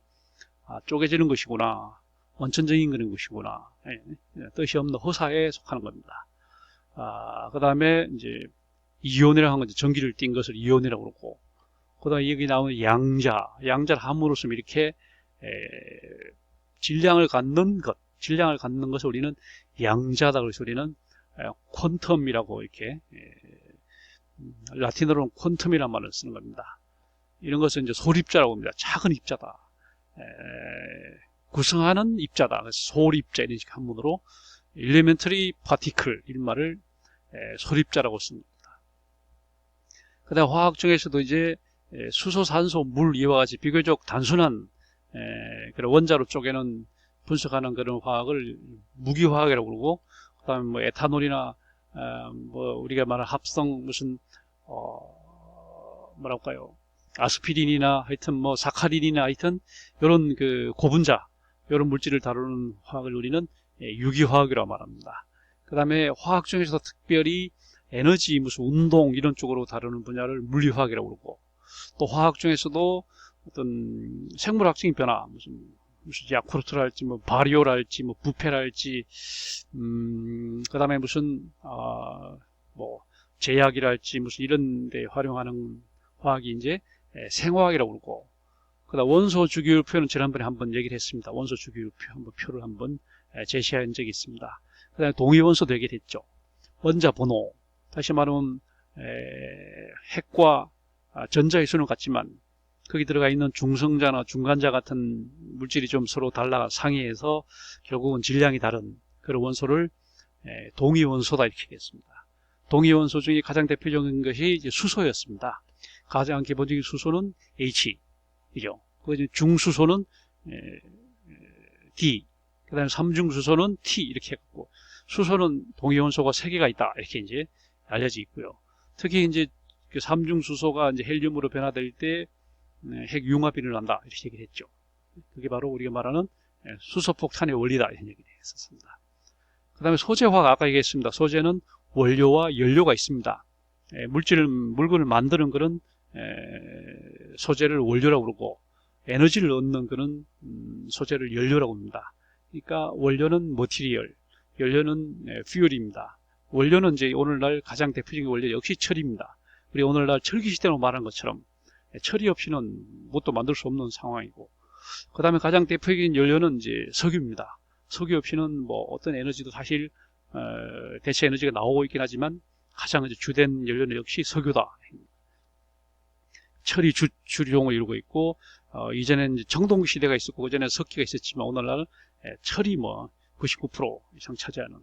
쪼개지는 것이구나, 원천적인 그런 것이구나, 뜻이 없는 허사에 속하는 겁니다. 그 다음에 이제 이온이라고 하는 거죠. 전기를 띈 것을 이온이라고 그러고, 그 다음에 여기 나오는 양자를 함으로써 이렇게 질량을 갖는 것을 우리는 양자다. 그래서 우리는 퀀텀이라고 이렇게 라틴어로는 퀀텀이라는 말을 쓰는 겁니다. 이런 것은 이제 소립자라고 합니다. 작은 입자다. 구성하는 입자다. 그래서 소립자 이런 식 한문으로 elementary particle 이런 말을 소립자라고 씁니다. 그 다음 화학 중에서도 이제 수소, 산소, 물 이와 같이 비교적 단순한 그런 원자로 쪼개는 분석하는 그런 화학을 무기화학이라고 그러고, 그 다음에 뭐 에탄올이나 뭐 우리가 말하는 합성 무슨 뭐랄까요, 아스피린이나 하여튼 뭐 사카린이나 하여튼 이런 그 고분자 이런 물질을 다루는 화학을 우리는 유기화학이라고 말합니다. 그 다음에 화학 중에서 특별히 에너지 무슨 운동 이런 쪽으로 다루는 분야를 물리화학이라고 그러고, 또 화학 중에서도 어떤 생물학적인 변화 무슨 야쿠르트랄지 뭐 바리오랄지 뭐 부페랄지 그 다음에 무슨 뭐 제약이랄지 무슨 이런 데 활용하는 화학이 이제 생화학이라고 그러고, 그 다음 원소 주기율표는 지난번에 한번 얘기를 했습니다. 원소 주기율표 한번 표를 한번 제시한 적이 있습니다. 그 다음에 동위원소도 얘기했죠. 원자 번호, 다시 말하면 핵과 전자의 수는 같지만 거기 들어가 있는 중성자나 중간자 같은 물질이 좀 서로 달라 상이해서 결국은 질량이 다른 그런 원소를 동위원소다 이렇게 얘기했습니다. 동위원소 중에 가장 대표적인 것이 이제 수소였습니다. 가장 기본적인 수소는 H이죠. 그 중수소는 D, 그 다음에 삼중수소는 T 이렇게 했고, 수소는 동위원소가 3개가 있다 이렇게 이제 알려져 있고요. 특히 이제 그 삼중수소가 이제 헬륨으로 변화될 때 핵융합이 일어난다 이렇게 얘기를 했죠. 그게 바로 우리가 말하는 수소폭탄의 원리다 이런 얘기를 했었습니다. 그 다음에 소재화학 아까 얘기했습니다. 소재는 원료와 연료가 있습니다. 물건을 만드는 그런 소재를 원료라고 그러고, 에너지를 얻는 그런 소재를 연료라고 합니다. 그러니까 원료는 머티리얼, 연료는 퓨얼입니다. 원료는 이제 오늘날 가장 대표적인 원료 역시 철입니다. 우리 오늘날 철기 시대로 말한 것처럼 철이 없이는 뭣도 만들 수 없는 상황이고, 그 다음에 가장 대표적인 연료는 이제 석유입니다. 석유 없이는 뭐 어떤 에너지도 사실 대체 에너지가 나오고 있긴 하지만 가장 이제 주된 연료는 역시 석유다. 철이 주용을 이루고 있고, 이전에는 이제 정동 시대가 있었고 그전에 석기가 있었지만 오늘날 철이 뭐 99% 이상 차지하는,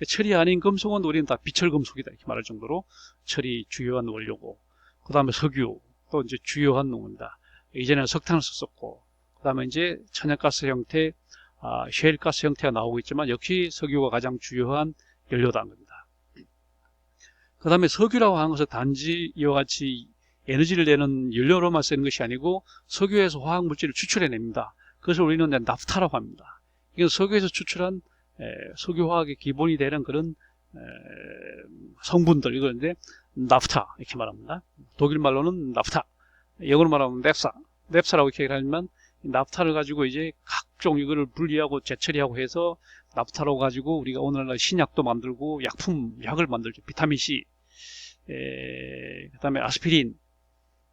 철이 아닌 금속은 우리는 다 비철금속이다 이렇게 말할 정도로 철이 주요한 원료고, 그 다음에 석유 또 이제 주요한 농입니다. 이전에는 석탄을 썼었고, 그 다음에 이제 천연가스 형태, 셰일가스 형태가 나오고 있지만 역시 석유가 가장 주요한 연료다는 겁니다. 그 다음에 석유라고 하는 것은 단지 이와 같이 에너지를 내는 연료로만 쓰는 것이 아니고 석유에서 화학물질을 추출해냅니다. 그것을 우리는 나프타라고 합니다. 이건 석유에서 추출한 석유화학의 기본이 되는 그런 성분들, 이건데 나프타 이렇게 말합니다. 독일 말로는 나프타, 영어로 말하면 넵사라고 이렇게 하지만 나프타를 가지고 이제 각종 이거를 분리하고 재처리하고 해서 나프타로 가지고 우리가 오늘날 신약도 만들고 약을 만들죠. 비타민 C, 그 다음에 아스피린,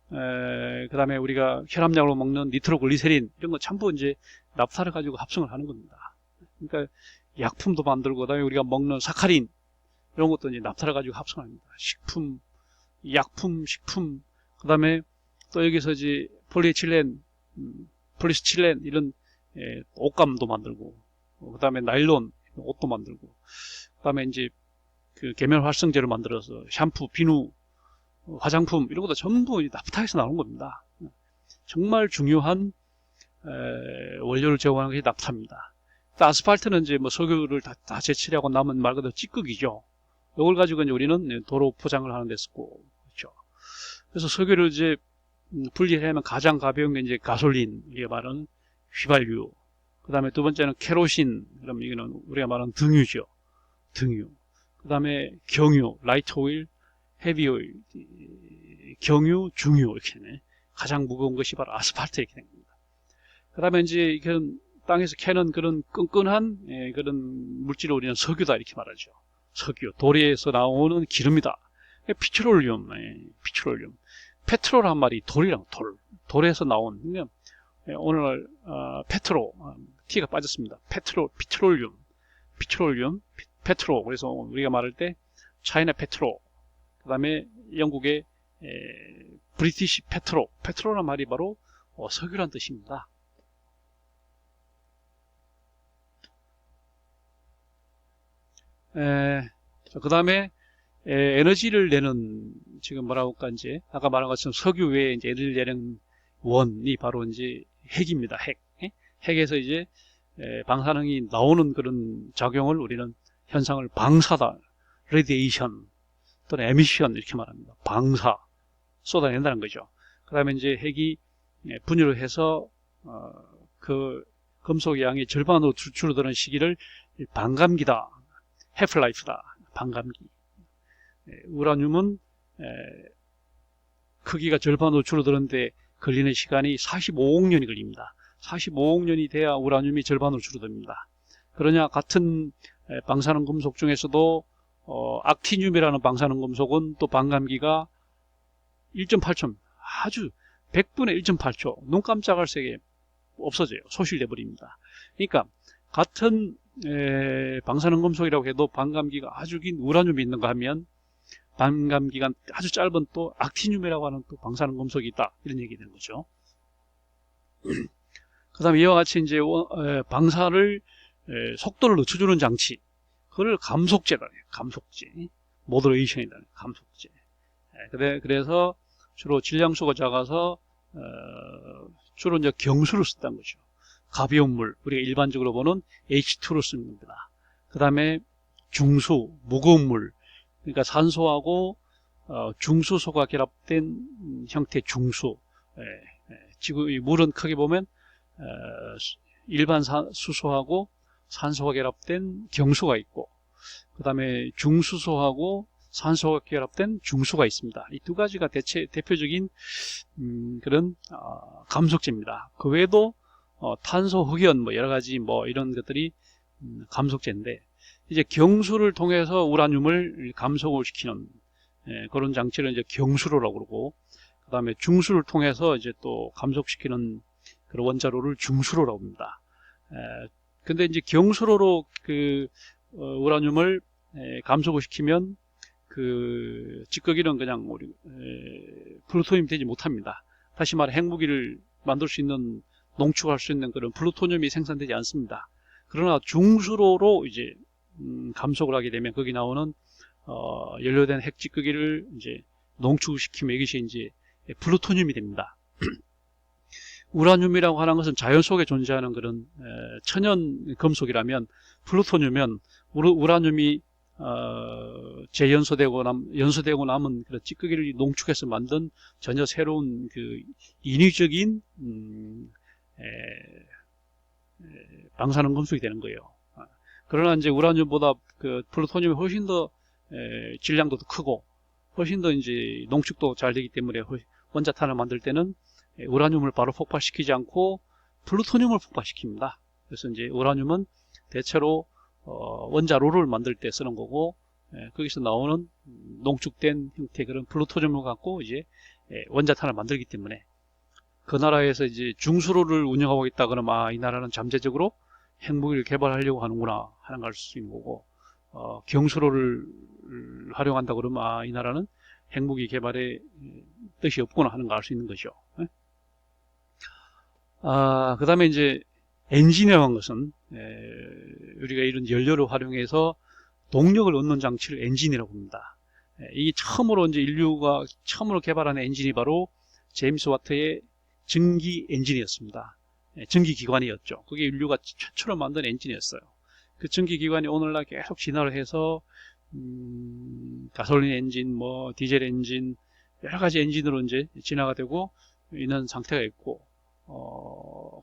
그 다음에 우리가 혈압약으로 먹는 니트로글리세린 이런 거 전부 이제 나프타를 가지고 합성을 하는 겁니다. 그러니까 약품도 만들고, 그다음에 우리가 먹는 사카린 이런 것도 이제 나프타를 가지고 합성합니다. 식품, 약품, 식품, 그다음에 또 여기서 이제 폴리에틸렌, 폴리스틸렌 이런 옷감도 만들고, 그다음에 나일론 옷도 만들고, 그다음에 이제 그 계면활성제를 만들어서 샴푸, 비누, 화장품 이런 것도 전부 나프타에서 나온 겁니다. 정말 중요한 원료를 제공하는 것이 나프타입니다. 아스팔트는 이제 뭐 석유를 다 재치하고 남은 말 그대로 찌꺼기죠. 이걸 가지고 이제 우리는 도로 포장을 하는 데 쓰고, 그렇죠. 그래서 석유를 이제 분리하면 가장 가벼운 게 이제 가솔린, 이게 말하는 휘발유. 그 다음에 두 번째는 케로신, 그럼 이거는 우리가 말하는 등유죠. 등유. 그 다음에 경유, 라이트 오일, 헤비 오일, 경유, 중유, 이렇게 되네. 가장 무거운 것이 바로 아스팔트 이렇게 된 겁니다. 그 다음에 이제 그런 땅에서 캐는 그런 끈끈한 그런 물질을 우리는 석유다 이렇게 말하죠. 석유, 돌에서 나오는 기름이다. 피트롤륨, 피트롤륨. 페트롤 한 말이 돌이랑 돌에서 나온. 그러니까 오늘 페트로, T가 빠졌습니다. 피트롤륨, 페트로. 그래서 우리가 말할 때 차이나 페트로, 그 다음에 영국의 브리티시 페트로란 말이 바로 석유란 뜻입니다. 그 다음에 에너지를 내는, 지금 뭐라고 할까, 이제 아까 말한 것처럼 석유 외에 이제 에너지를 내는 원이 바로 이제 핵입니다. 핵에서 이제 방사능이 나오는 그런 작용을 우리는 현상을 방사다, 레디에이션 또는 에미션 이렇게 말합니다. 방사, 쏟아낸다는 거죠. 그 다음에 이제 핵이 분열을 해서 그 금속의 양이 절반으로 줄어드는 시기를 반감기다, 해플라이프다, 반감기. 우라늄은 크기가 절반으로 줄어드는데 걸리는 시간이 45억 년이 걸립니다. 45억 년이 돼야 우라늄이 절반으로 줄어듭니다. 그러냐, 같은 방사능 금속 중에서도 악티늄이라는 방사능 금속은 또 반감기가 1.8초, 아주 100분의 1.8초, 눈 깜짝할 새에 없어져요. 소실돼 버립니다. 그러니까 같은 방사능 금속이라고 해도 반감기가 아주 긴 우라늄이 있는가 하면 반감기가 아주 짧은 또 악티늄이라고 하는 또 방사능 금속이 있다, 이런 얘기 되는 거죠. 그 다음에 이와 같이 이제 방사를 속도를 늦춰주는 장치, 그걸 감속제다. 감속제, 모더레이션이다. 감속제. 그래서 주로 질량수가 작아서 주로 이제 경수를 썼다는 거죠. 가벼운 물, 우리가 일반적으로 보는 H2를 쓰는 겁니다. 그 다음에 중수, 무거운 물, 그러니까 산소하고 중수소가 결합된 형태의 중수. 지금 이 물은 크게 보면 일반 수소하고 산소가 결합된 경수가 있고, 그 다음에 중수소하고 산소가 결합된 중수가 있습니다. 이 두 가지가 대표적인 그런 감속제입니다. 그 외에도 탄소, 흑연, 뭐 여러 가지 뭐 이런 것들이 감속제인데, 이제 경수를 통해서 우라늄을 감속을 시키는 그런 장치를 이제 경수로라고 그러고, 그 다음에 중수를 통해서 이제 또 감속시키는 그런 원자로를 중수로라고 합니다. 근데 이제 경수로로 그 우라늄을 감속을 시키면 그 찌꺼기는 그냥 우리 플루토늄이 되지 못합니다. 다시 말해 핵무기를 만들 수 있는, 농축할 수 있는 그런 플루토늄이 생산되지 않습니다. 그러나 중수로로 이제 감속을 하게 되면 거기 나오는 연료된 핵 찌꺼기를 이제 농축시키면 이것이 이제 플루토늄이 됩니다. 우라늄이라고 하는 것은 자연 속에 존재하는 그런 천연 금속이라면, 플루토늄은 우라늄이 재연소되고 연소되고 남은 그런 찌꺼기를 농축해서 만든 전혀 새로운 그 인위적인 방사능 금속이 되는 거예요. 그러나 이제 우라늄보다 그 플루토늄이 훨씬 더 질량도 더 크고 훨씬 더 이제 농축도 잘 되기 때문에 원자탄을 만들 때는 우라늄을 바로 폭발시키지 않고 플루토늄을 폭발시킵니다. 그래서 이제 우라늄은 대체로 원자로를 만들 때 쓰는 거고, 거기서 나오는 농축된 형태의 그런 플루토늄을 갖고 이제 원자탄을 만들기 때문에, 그 나라에서 이제 중수로를 운영하고 있다 그러면 이 나라는 잠재적으로 핵무기를 개발하려고 하는구나 하는 걸 알 수 있는 거고, 경수로를 활용한다 그러면 이 나라는 핵무기 개발에 뜻이 없구나 하는 걸 알 수 있는 거죠. 그 다음에 이제 엔진이라고 하는 것은 우리가 이런 연료를 활용해서 동력을 얻는 장치를 엔진이라고 합니다. 이게 처음으로 이제 인류가 처음으로 개발한 엔진이 바로 제임스 와트의 전기 엔진이었습니다. 전기 기관이었죠. 그게 인류가 최초로 만든 엔진이었어요. 그 전기 기관이 오늘날 계속 진화를 해서 가솔린 엔진, 뭐 디젤 엔진, 여러 가지 엔진으로 이제 진화가 되고 있는 상태가 있고,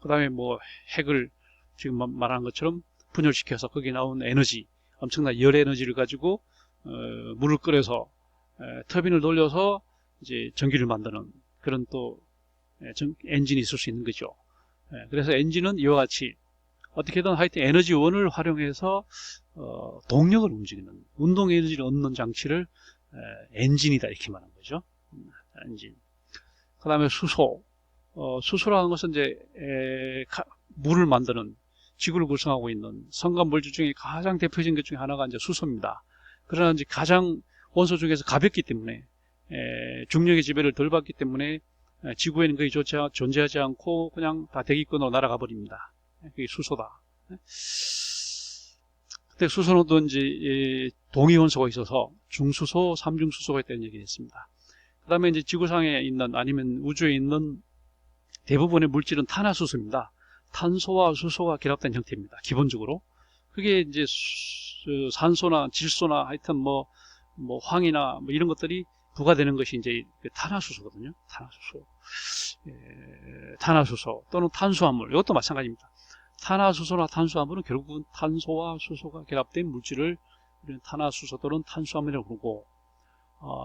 그 다음에 뭐 핵을 지금 말하는 것처럼 분열시켜서 거기 나온 에너지, 엄청난 열 에너지를 가지고 물을 끓여서 터빈을 돌려서 이제 전기를 만드는 그런 또 엔진이 있을 수 있는 거죠. 그래서 엔진은 이와 같이 어떻게든 하여튼 에너지원을 활용해서 동력을 움직이는, 운동 에너지를 얻는 장치를 엔진이다 이렇게 말하는 거죠. 엔진. 그 다음에 수소. 수소라는 것은 이제 물을 만드는, 지구를 구성하고 있는 성간 물질 중에 가장 대표적인 것 중에 하나가 이제 수소입니다. 그러나 이제 가장 원소 중에서 가볍기 때문에 중력의 지배를 덜 받기 때문에 지구에는 거의 존재하지 않고 그냥 다 대기권으로 날아가 버립니다. 그게 수소다. 근데 수소는 또 이제 동위원소가 있어서 중수소, 삼중수소가 있다는 얘기를 했습니다. 그 다음에 이제 지구상에 있는 아니면 우주에 있는 대부분의 물질은 탄화수소입니다. 탄소와 수소가 결합된 형태입니다. 기본적으로. 그게 이제 산소나 질소나 하여튼 뭐 황이나 뭐 이런 것들이 부과되는 것이 이제 탄화수소거든요. 탄화수소. 탄화수소 또는 탄수화물. 이것도 마찬가지입니다. 탄화수소나 탄수화물은 결국은 탄소와 수소가 결합된 물질을 우리는 탄화수소 또는 탄수화물이라고 부르고,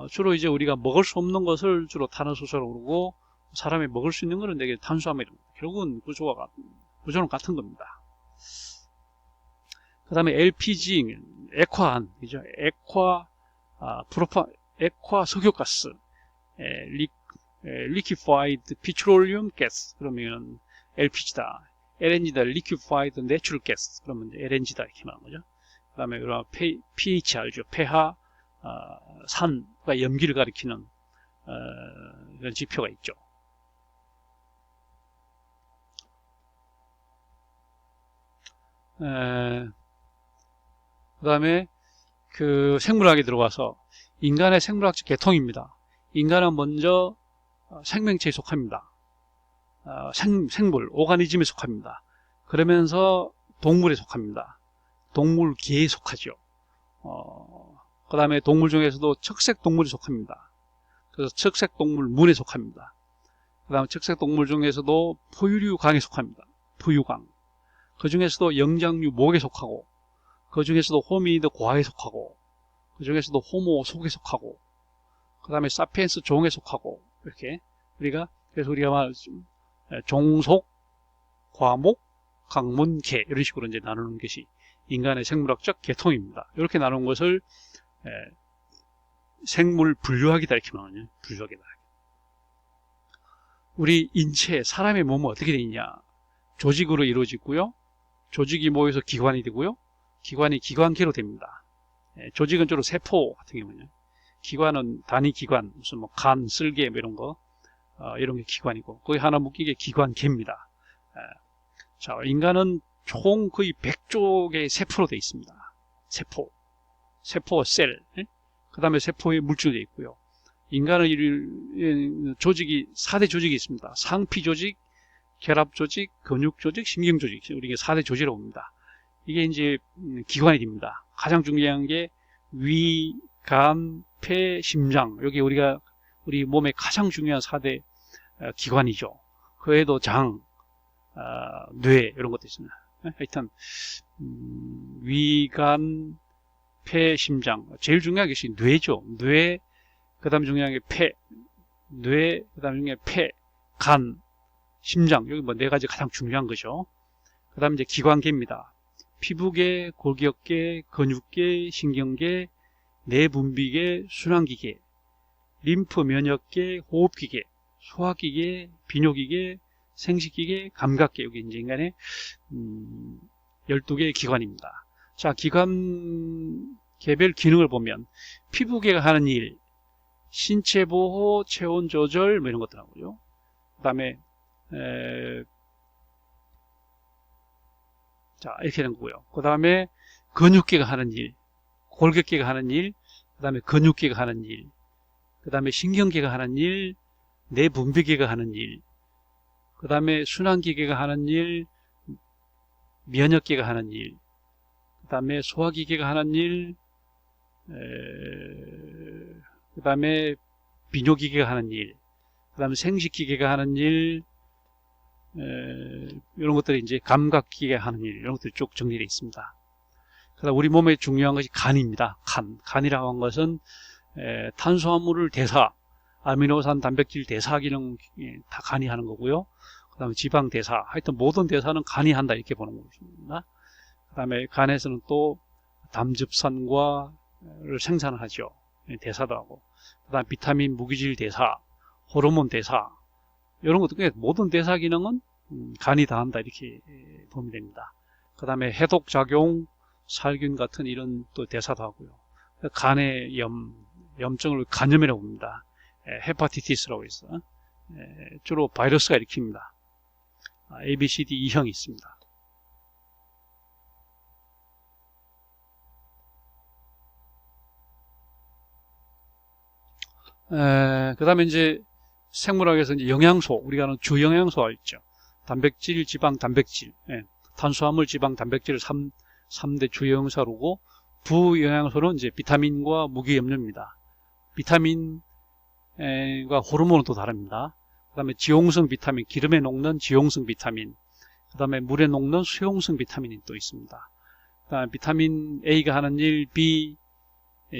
주로 이제 우리가 먹을 수 없는 것을 주로 탄화수소라고 부르고, 사람이 먹을 수 있는 것은 되게 탄수화물이라고 합니다. 결국은 구조는 같은 겁니다. 그 다음에 LPG, 액화한, 그죠? 액화 석유가스, liquefied petroleum gas, 그러면 LPG다. LNG다, liquefied natural gas, 그러면 LNG다 이렇게 말하는 거죠. 그 다음에 pH 알죠? pH, 산과 염기를 가리키는 이런 지표가 있죠. 그 다음에 그 생물학에 들어와서 인간의 생물학적 계통입니다. 인간은 먼저 생명체에 속합니다. 생물, 오가니즘에 속합니다. 그러면서 동물에 속합니다. 동물계에 속하죠. 그 다음에 동물 중에서도 척색동물에 속합니다. 그래서 척색동물문에 속합니다. 그 다음에 척색동물 중에서도 포유류강에 속합니다. 포유강. 그 중에서도 영장류 목에 속하고, 그 중에서도 호미니드 고아에 속하고, 그 중에서도 호모 속에 속하고, 그 다음에 사피엔스 종에 속하고, 이렇게 그래서 우리가 말 종속, 과목, 강문, 계 이런 식으로 이제 나누는 것이 인간의 생물학적 계통입니다. 이렇게 나눈 것을 생물 분류학이다 이렇게 말하거든요. 분류학이다. 우리 인체, 사람의 몸은 어떻게 되어 있냐? 조직으로 이루어지고요. 조직이 모여서 기관이 되고요. 기관이 기관계로 됩니다. 조직은 주로 세포 같은 경우는, 기관은 단위 기관, 무슨 뭐 간, 쓸개 뭐 이런 거, 이런 게 기관이고, 거기 하나 묶인 게 기관계입니다. 자, 인간은 총 거의 100쪽의 세포로 되어 있습니다. 세포 셀, 그 다음에 세포에 물질도 있고요. 인간의 조직이 4대 조직이 있습니다. 상피 조직, 결합 조직, 근육 조직, 신경 조직, 우리가 4대 조직이라고 합니다. 이게 이제 기관이 됩니다. 가장 중요한 게 위, 간, 폐, 심장. 여기 우리 몸의 가장 중요한 4대 기관이죠. 그 외에도 장, 뇌 이런 것도 있습니다. 하여튼 위, 간, 폐, 심장. 제일 중요한 것이 뇌죠. 뇌, 그 다음 중요한 게 폐, 뇌, 그 다음 중요한 게 폐, 간, 심장. 여기 뭐 4가지 가장 중요한 거죠. 그 다음 이제 기관계입니다. 피부계, 골격계, 근육계, 신경계, 내분비계, 순환기계, 림프 면역계, 호흡기계, 소화기계, 비뇨기계, 생식기계, 감각계. 여기 이제 인간의 12개의 기관입니다. 자, 기관 개별 기능을 보면 피부계가 하는 일, 신체 보호, 체온 조절 뭐 이런 것들 하고요. 그 다음에 자, 이렇게 된 거고요. 그 다음에 근육계가 하는 일, 골격계가 하는 일, 그 다음에 근육계가 하는 일, 그 다음에 신경계가 하는 일, 내분비계가 하는 일, 그 다음에 순환기계가 하는 일, 면역계가 하는 일, 그 다음에 소화기계가 하는 일, 그 다음에 비뇨기계가 하는 일, 그 다음에 생식기계가 하는 일, 이런 것들이 이제 감각기계가 하는 일, 이런 것들이 쭉 정리되어 있습니다. 그다음 우리 몸에 중요한 것이 간입니다. 간이라고 하는 것은 탄수화물을 대사, 아미노산, 단백질 대사 기능 다 간이 하는 거고요. 그 다음에 지방 대사, 하여튼 모든 대사는 간이 한다 이렇게 보는 것입니다. 그 다음에 간에서는 또 담즙산과를 생산하죠. 대사도 하고. 그 다음에 비타민, 무기질 대사, 호르몬 대사, 이런 것도 모든 대사 기능은 간이 다 한다 이렇게 보면 됩니다. 그 다음에 해독작용, 살균 같은 이런 또 대사도 하고요. 간의 염증을 간염이라고 봅니다. 헤파티티스라고 해서 주로 바이러스가 일으킵니다. A, B, C, D 2형이 있습니다. 그 다음에 이제 생물학에서 이제 영양소, 우리가 아는 주 영양소가 있죠. 단백질, 지방, 단백질, 탄수화물, 지방, 단백질을 3대 주 영양소로고, 부영양소는 이제 비타민과 무기염료입니다. 비타민과 호르몬은 또 다릅니다. 그 다음에 지용성 비타민, 기름에 녹는 지용성 비타민, 그 다음에 물에 녹는 수용성 비타민이 또 있습니다. 그 다음에 비타민 A가 하는 일, B,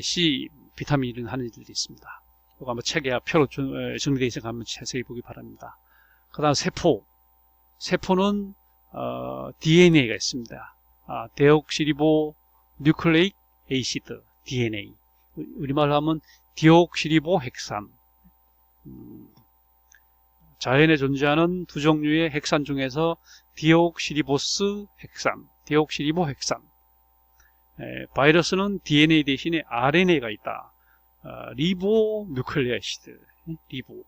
C 비타민이 하는 일들이 있습니다. 이거 한번 책에 표로 정리되어 있으니까 한번 자세히 보기 바랍니다. 그 다음 세포는 DNA가 있습니다. 데옥시리보 뉴클레익 에이시드, DNA. 우리말로 하면 디옥시리보 핵산. 자연에 존재하는 두 종류의 핵산 중에서 디옥시리보스 핵산, 디옥시리보 핵산. 바이러스는 DNA 대신에 RNA가 있다. 리보 뉴클레이시드, 리보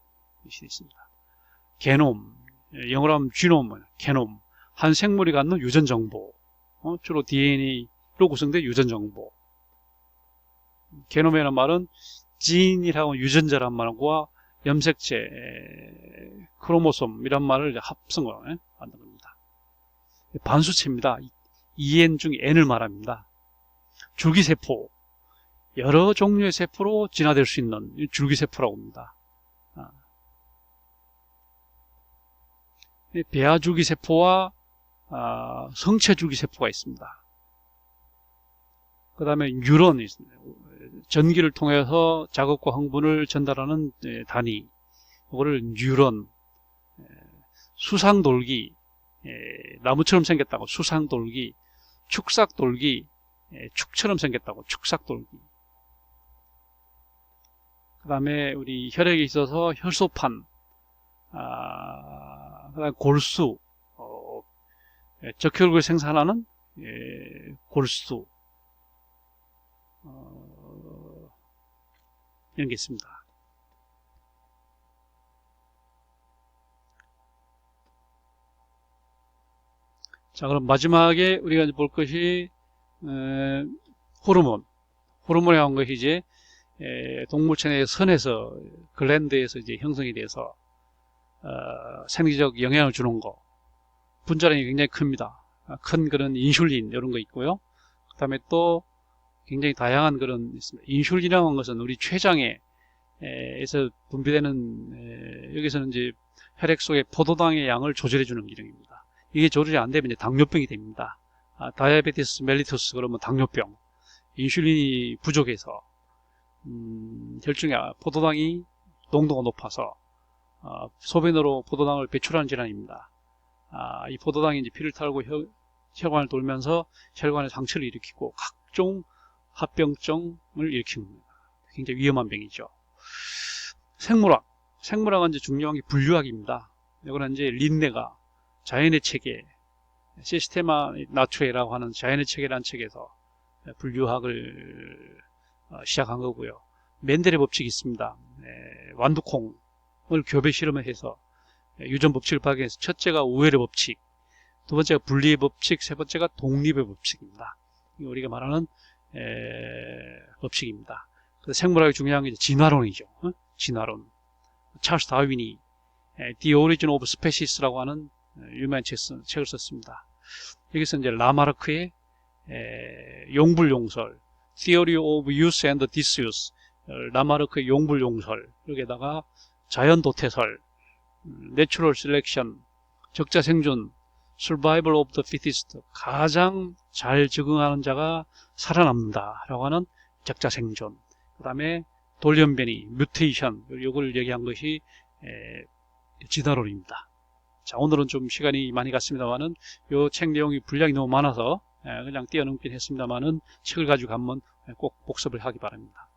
있습니다. 게놈, 영어로 하면 지놈, 게놈. 한 생물이 갖는 유전 정보. 주로 DNA로 구성된 유전 정보. 게놈이라는 말은 진이라고 유전자란 말과 염색체, 크로모솜이란 말을 합성을 만든 겁니다. 반수체입니다. 2N 중에 N을 말합니다. 줄기세포, 여러 종류의 세포로 진화될 수 있는 줄기세포라고 합니다. 배아줄기세포와 성체줄기세포가 있습니다. 그 다음에 뉴런이 있습니다. 전기를 통해서 자극과 흥분을 전달하는 단위, 이거를 뉴런. 수상돌기, 나무처럼 생겼다고 수상돌기, 축삭돌기, 축처럼 생겼다고 축삭돌기. 그 다음에 우리 혈액에 있어서 혈소판, 그 다음에 골수, 적혈구를 생산하는 골수, 이런 게 있습니다. 자, 그럼 마지막에 우리가 볼 것이 호르몬. 호르몬이라고 하는 것이 이제 동물체내 선에서 글랜드에서 이제 형성이 돼서 생리적 영향을 주는 거. 분자량이 굉장히 큽니다. 큰 그런 인슐린 이런 거 있고요. 그 다음에 또 굉장히 다양한 그런 있습니다. 인슐린이라고 하는 것은 우리 췌장에서 분비되는 여기서는 이제 혈액 속의 포도당의 양을 조절해 주는 기능입니다. 이게 조절이 안 되면 이제 당뇨병이 됩니다. 다이아베티스 멜리투스, 그러면 당뇨병. 인슐린이 부족해서 혈중에 포도당이 농도가 높아서 소변으로 포도당을 배출하는 질환입니다. 이 포도당이 이제 피를 타고 혈관을 돌면서 혈관에 상처를 일으키고 각종 합병증을 일으키는 겁니다. 굉장히 위험한 병이죠. 생물학은 이제 중요한 게 분류학입니다. 이거는 이제 린네가 자연의 체계, 시스테마 나투에라고 하는 자연의 체계라는 책에서 분류학을 시작한 거고요. 멘델의 법칙이 있습니다. 완두콩을 교배 실험을 해서 유전 법칙을 발견해서 첫째가 우열의 법칙, 두 번째가 분리의 법칙, 세 번째가 독립의 법칙입니다. 우리가 말하는 법칙입니다. 그래서 생물학이 중요한 게 진화론이죠. 진화론. 찰스 다윈이 The Origin of Species라고 하는 유명한 책을 썼습니다. 여기서 이제 라마르크의 용불용설, Theory of Use and Disuse, 라마르크의 용불용설, 여기에다가 자연도태설, Natural Selection, 적자생존, Survival of the Fittest, 가장 잘 적응하는 자가 살아남는다 라고 하는 적자생존, 그 다음에 돌연변이, 뮤테이션, 이걸 얘기한 것이 진화론입니다. 자, 오늘은 좀 시간이 많이 갔습니다만은 이 책 내용이 분량이 너무 많아서 그냥 뛰어넘긴 했습니다만은 책을 가지고 한번 꼭 복습을 하기 바랍니다.